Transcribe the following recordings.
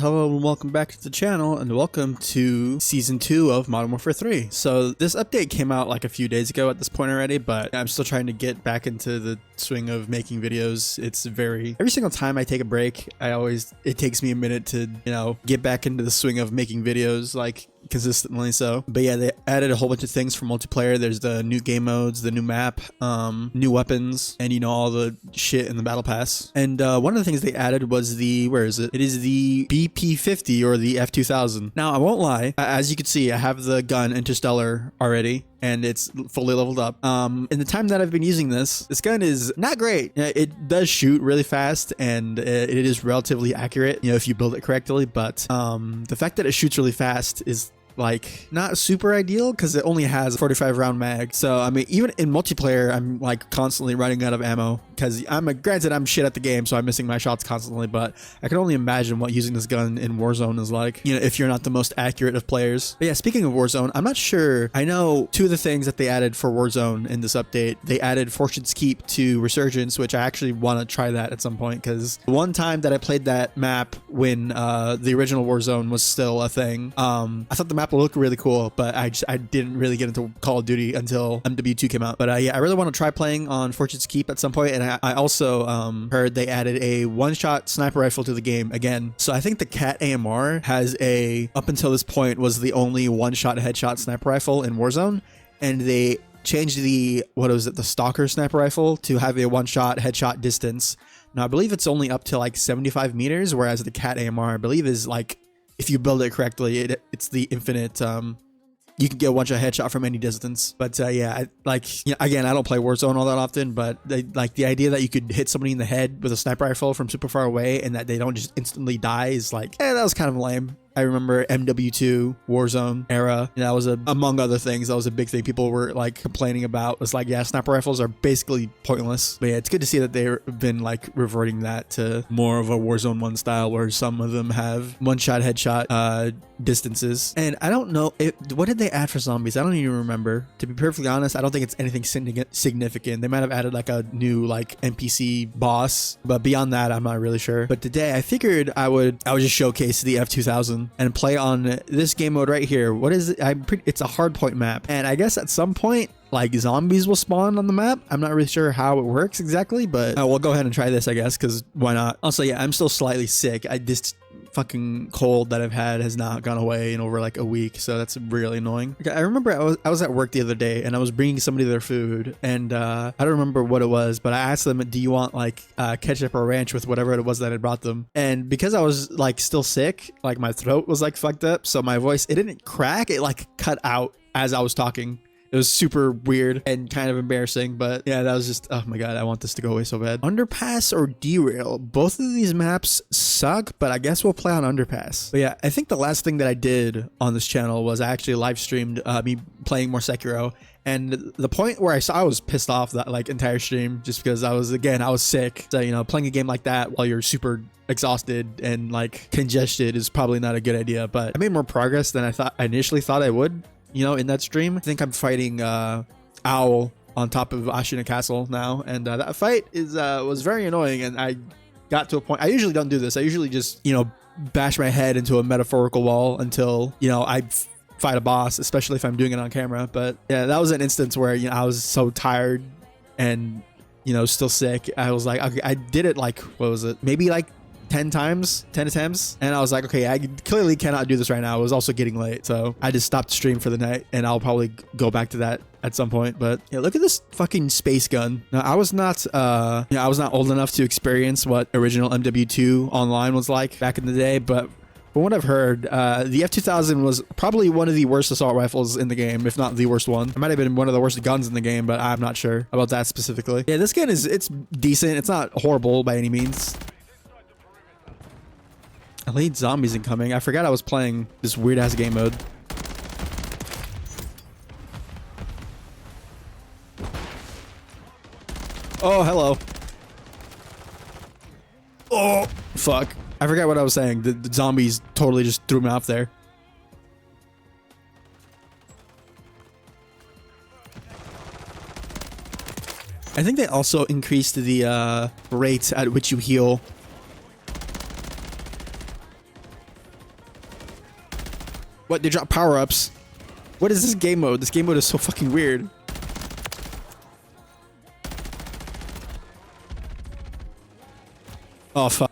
hello and welcome back to the channel, and welcome to Season 2 of Modern Warfare 3. So this update came out like a few days ago at this point already, but I'm still trying to get back into the swing of making videos. It's every single time I take a break, it takes me a minute to, get back into the swing of making videos, like consistently. So but yeah, they added a whole bunch of things for multiplayer. There's the new game modes, the new map, new weapons, and all the shit in the battle pass. And one of the things they added was the it is the BP-50 or the F2000. Now I won't lie, as you can see, I have the gun Interstellar already, and it's fully leveled up. In the time that I've been using this gun is not great. It does shoot really fast, and it is relatively accurate, if you build it correctly. But the fact that it shoots really fast is like not super ideal because it only has a 45 round mag. So I mean, even in multiplayer, I'm like constantly running out of ammo because granted I'm shit at the game, so I'm missing my shots constantly. But I can only imagine what using this gun in Warzone is like, if you're not the most accurate of players. But yeah, speaking of Warzone, I'm not sure. I know two of the things that they added for Warzone in this update. They added Fortune's Keep to Resurgence, which I actually want to try that at some point, because one time that I played that map when the original Warzone was still a thing, I thought the map will look really cool, but I didn't really get into Call of Duty until MW3 came out. But yeah, I really want to try playing on Fortune's Keep at some point. And I also heard they added a one-shot sniper rifle to the game again. So I think the Cat AMR has up until this point was the only one-shot headshot sniper rifle in Warzone, and they changed the Stalker sniper rifle to have a one-shot headshot distance. Now I believe it's only up to like 75 meters, whereas the Cat AMR I believe is like, if you build it correctly, it's the infinite. You can get a one-shot headshot from any distance. But yeah, again, I don't play Warzone all that often, but the idea that you could hit somebody in the head with a sniper rifle from super far away and that they don't just instantly die is like, that was kind of lame. I remember MW2 Warzone era, that was among other things, that was a big thing people were like complaining about. It's like, yeah, sniper rifles are basically pointless. But yeah, it's good to see that they've been like reverting that to more of a Warzone 1 style, where some of them have one-shot headshot distances. And I don't know what did they add for zombies? I don't even remember, to be perfectly honest. I don't think it's anything significant. They might have added like a new like NPC boss, but beyond that I'm not really sure. But today I figured I would just showcase the F2000 and play on this game mode right here. What is it? It's a hardpoint map, and I guess at some point like zombies will spawn on the map. I'm not really sure how it works exactly, but we'll go ahead and try this, I guess, because why not? Also, yeah, I'm still slightly sick. This fucking cold that I've had has not gone away in over like a week, so that's really annoying. Okay, I remember I was at work the other day, and I was bringing somebody their food, and I don't remember what it was, but I asked them, do you want like ketchup or ranch with whatever it was that I brought them? And because I was like still sick, like my throat was like fucked up, so my voice, it didn't crack, it like cut out as I was talking. It was super weird and kind of embarrassing, but yeah, that was just, oh my god, I want this to go away so bad. Underpass or Derail? Both of these maps suck, but I guess we'll play on Underpass. But yeah, I think the last thing that I did on this channel was I actually live streamed me playing more Sekiro. And the point where I was pissed off that like entire stream, just because I was sick. So, playing a game like that while you're super exhausted and like congested is probably not a good idea. But I made more progress than I initially thought I would. In that stream. I think I'm fighting Owl on top of Ashina Castle now, and that fight was very annoying, and I got to a point. I usually don't do this. I usually just bash my head into a metaphorical wall until I fight a boss, especially if I'm doing it on camera. But yeah, that was an instance where I was so tired and still sick. I was like, okay, I did it like, what was it, maybe like 10 attempts, and I was like, okay, I clearly cannot do this right now. It was also getting late, so I just stopped the stream for the night, and I'll probably go back to that at some point. But yeah, look at this fucking space gun. Now I was not old enough to experience what original MW2 online was like back in the day, but from what I've heard, the F2000 was probably one of the worst assault rifles in the game, if not the worst one. It might have been one of the worst guns in the game, but I'm not sure about that specifically. Yeah, this gun it's decent. It's not horrible by any means. Elite zombies incoming. I forgot I was playing this weird ass game mode. Oh, hello. Oh, fuck. I forgot what I was saying. The zombies totally just threw me off there. I think they also increased the rate at which you heal. What? They drop power-ups. What is this game mode? This game mode is so fucking weird. Oh, fuck.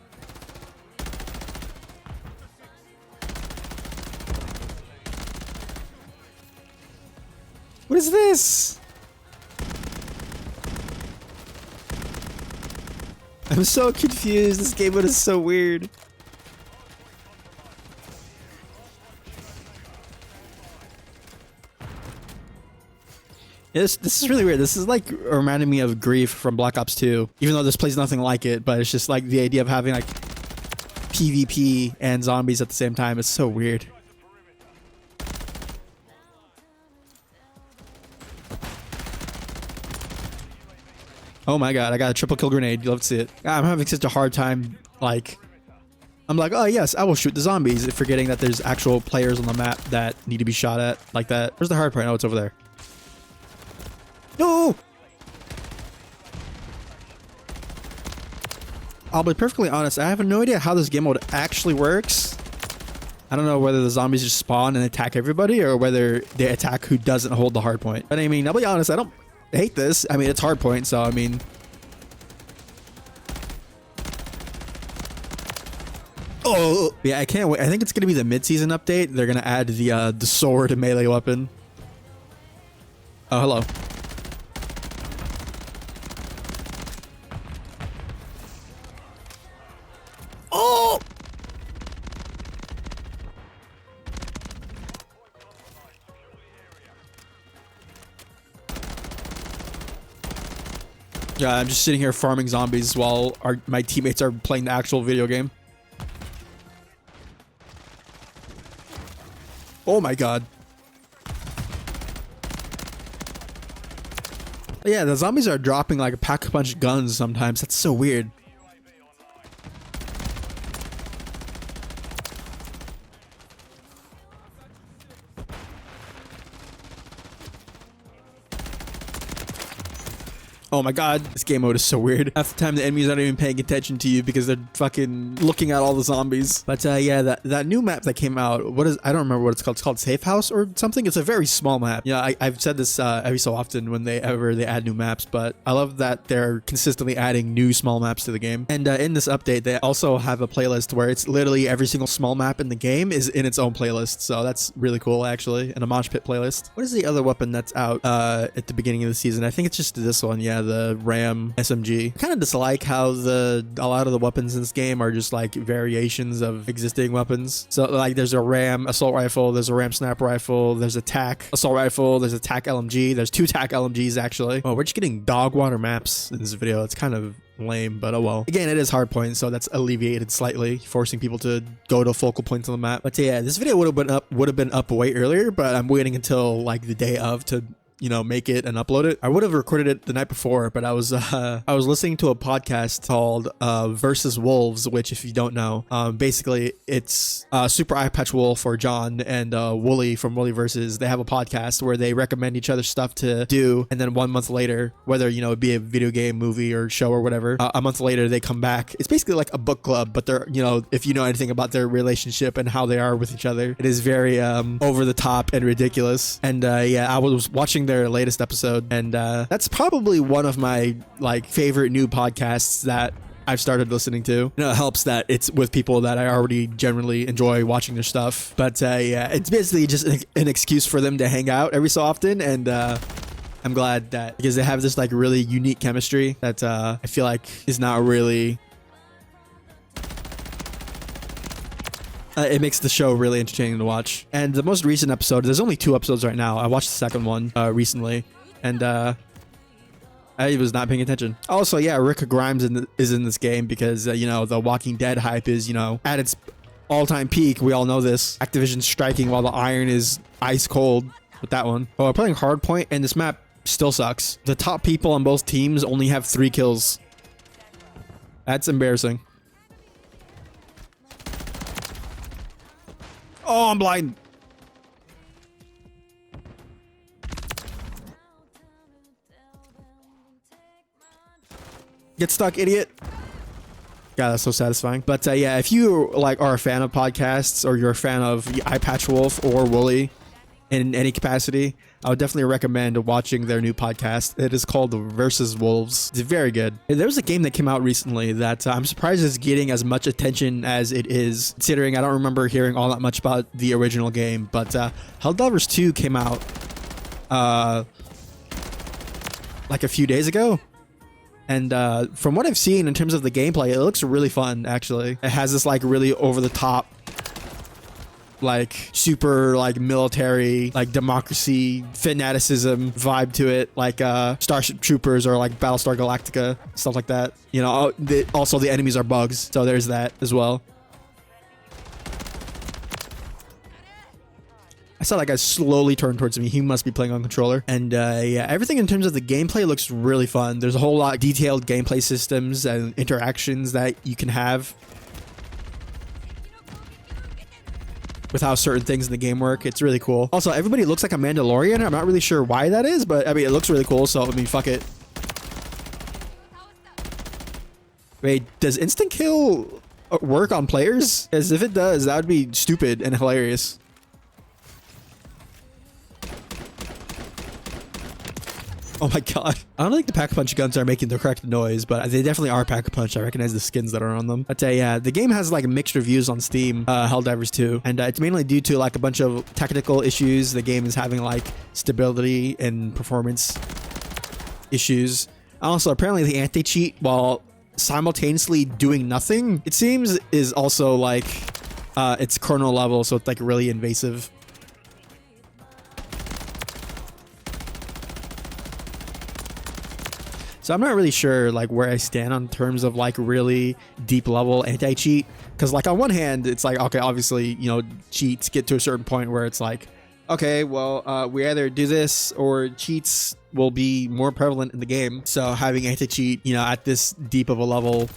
What is this? I'm so confused. This game mode is so weird. Yeah, this is really weird. This is like reminding me of Grief from Black Ops 2. Even though this plays nothing like it, but it's just like the idea of having like PvP and zombies at the same time is so weird. Oh my god, I got a triple kill grenade. You love to see it. I'm having such a hard time, like... I'm like, oh yes, I will shoot the zombies, forgetting that there's actual players on the map that need to be shot at, like that. Where's the hard point? Oh, it's over there. No! I'll be perfectly honest, I have no idea how this game mode actually works. I don't know whether the zombies just spawn and attack everybody, or whether they attack who doesn't hold the hard point. But I mean, I'll be honest, I don't hate this. I mean, it's hard point, so I mean... Oh! Yeah, I can't wait. I think it's gonna be the mid-season update. They're gonna add the sword and melee weapon. Oh, hello. Oh! Yeah, I'm just sitting here farming zombies while my teammates are playing the actual video game. Oh my god. Yeah, the zombies are dropping like a pack-a-punch guns sometimes. That's so weird. Oh my god, this game mode is so weird. Half the time the enemies aren't even paying attention to you because they're fucking looking at all the zombies. But yeah, that new map that came out, I don't remember what it's called. It's called Safe House or something. It's a very small map. Yeah, I've said this every so often when they add new maps, but I love that they're consistently adding new small maps to the game. And in this update, they also have a playlist where it's literally every single small map in the game is in its own playlist. So that's really cool, actually. And a mosh pit playlist. What is the other weapon that's out at the beginning of the season? I think it's just this one. Yeah, the Ram SMG. I kind of dislike how a lot of the weapons in this game are just like variations of existing weapons. So like there's a Ram assault rifle, there's a Ram sniper rifle, there's a TAC assault rifle, there's a TAC LMG, there's 2 TAC LMGs actually. Oh, we're just getting dog water maps in this video. It's kind of lame, but oh well. Again, it is hardpoint, so that's alleviated slightly, forcing people to go to focal points on the map. But yeah, this video would have been up way earlier, but I'm waiting until like the day of to, you know, make it and upload it. I would have recorded it the night before, but I was listening to a podcast called Versus Wolves, which if you don't know, basically it's Super Eye Patch Wolf or John and Wooly from Wooly Versus. They have a podcast where they recommend each other stuff to do, and then 1 month later, whether you know it be a video game, movie, or show or whatever, a month later they come back. It's basically like a book club, but they're, you know, if you know anything about their relationship and how they are with each other, it is very over the top and ridiculous. And yeah, I was watching their latest episode, and that's probably one of my like favorite new podcasts that I've started listening to. You know, it helps that it's with people that I already generally enjoy watching their stuff. But yeah, it's basically just an excuse for them to hang out every so often, and I'm glad that because they have this like really unique chemistry that I feel like is not really it makes the show really entertaining to watch. And the most recent episode, there's only 2 episodes right now. I watched the second one recently, and I was not paying attention. Also, yeah, Rick Grimes is in this game because, you know, the Walking Dead hype is, you know, at its all-time peak. We all know this. Activision striking while the iron is ice cold with that one. Oh, we're playing Hardpoint, and this map still sucks. The top people on both teams only have 3 kills. That's embarrassing. Oh, I'm blind. Get stuck, idiot. God, that's so satisfying. But yeah, if you like are a fan of podcasts, or you're a fan of Eye Patch Wolf or Wooly in any capacity, I would definitely recommend watching their new podcast. It is called Versus Wolves. It's very good. There was a game that came out recently that I'm surprised is getting as much attention as it is, considering I don't remember hearing all that much about the original game. But Helldivers 2 came out like a few days ago. And from what I've seen in terms of the gameplay, it looks really fun, actually. It has this like really over-the-top, like super like military, like democracy, fanaticism vibe to it, like Starship Troopers or like Battlestar Galactica, stuff like that. You know, also the enemies are bugs, so there's that as well. I saw that guy slowly turn towards me. He must be playing on controller. And yeah, everything in terms of the gameplay looks really fun. There's a whole lot of detailed gameplay systems and interactions that you can have with how certain things in the game work. It's really cool. Also, everybody looks like a Mandalorian. I'm not really sure why that is, but I mean, it looks really cool. So, I mean, fuck it. Wait, does instant kill work on players? As if it does, that would be stupid and hilarious. Oh my god. I don't think the Pack-a-Punch guns are making the correct noise, but they definitely are Pack-a-Punch. I recognize the skins that are on them. But yeah, the game has like mixed reviews on Steam, Helldivers 2. And it's mainly due to like a bunch of technical issues. The game is having like stability and performance issues. Also, apparently the anti-cheat, while simultaneously doing nothing, it seems, is also like it's kernel level, so it's like really invasive. So I'm not really sure like where I stand on terms of like really deep level anti-cheat, because like on one hand it's like, okay, obviously, you know, cheats get to a certain point where it's like, okay, well, we either do this or cheats will be more prevalent in the game. So having anti-cheat, you know, at this deep of a level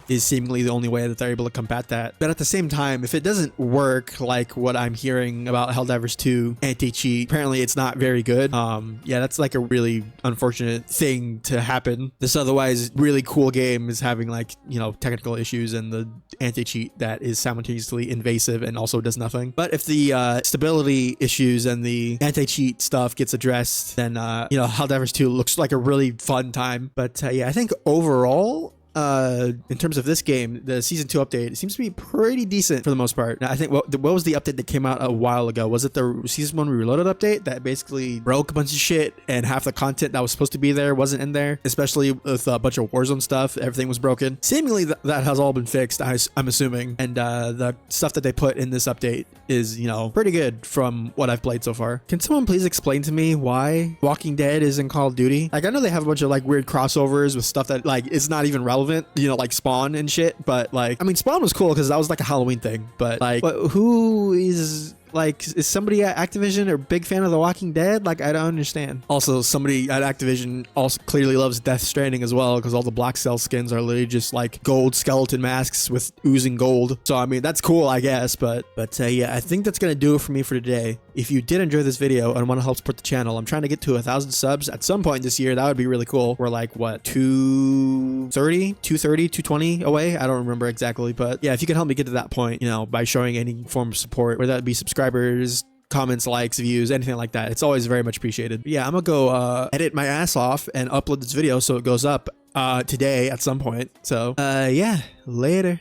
is seemingly the only way that they're able to combat that. But at the same time, if it doesn't work like what I'm hearing about Helldivers 2 anti-cheat, apparently it's not very good. Yeah, that's like a really unfortunate thing to happen. This otherwise really cool game is having like, you know, technical issues and the anti-cheat that is simultaneously invasive and also does nothing. But if the stability issues and the anti-cheat stuff gets addressed, then you know, Helldivers 2 looks like a really fun time. But yeah, I think overall, in terms of this game, the season 2 update, it seems to be pretty decent for the most part. Now, I think what was the update that came out a while ago? Was it the season 1 reloaded update that basically broke a bunch of shit and half the content that was supposed to be there wasn't in there, especially with a bunch of Warzone stuff? Everything was broken. Seemingly that has all been fixed, I'm assuming, and the stuff that they put in this update is, you know, pretty good from what I've played so far. Can someone please explain to me why Walking Dead is in Call of Duty? Like, I know they have a bunch of like weird crossovers with stuff that like is not even relevant, you know, like Spawn and shit, but like, I mean, Spawn was cool because that was like a Halloween thing, but like, who is like, is somebody at Activision a big fan of The Walking Dead? Like, I don't understand. Also, somebody at Activision also clearly loves Death Stranding as well, because all the Black Cell skins are literally just like gold skeleton masks with oozing gold. So I mean, that's cool, I guess. But yeah, I think that's gonna do it for me for today. If you did enjoy this video and want to help support the channel, I'm trying to get to 1,000 subs at some point this year. That would be really cool. We're like, what, 220 away? I don't remember exactly, but yeah, if you can help me get to that point, you know, by showing any form of support, whether that be subscribers, comments, likes, views, anything like that, it's always very much appreciated. Yeah, I'm gonna go edit my ass off and upload this video so it goes up today at some point. So yeah, later.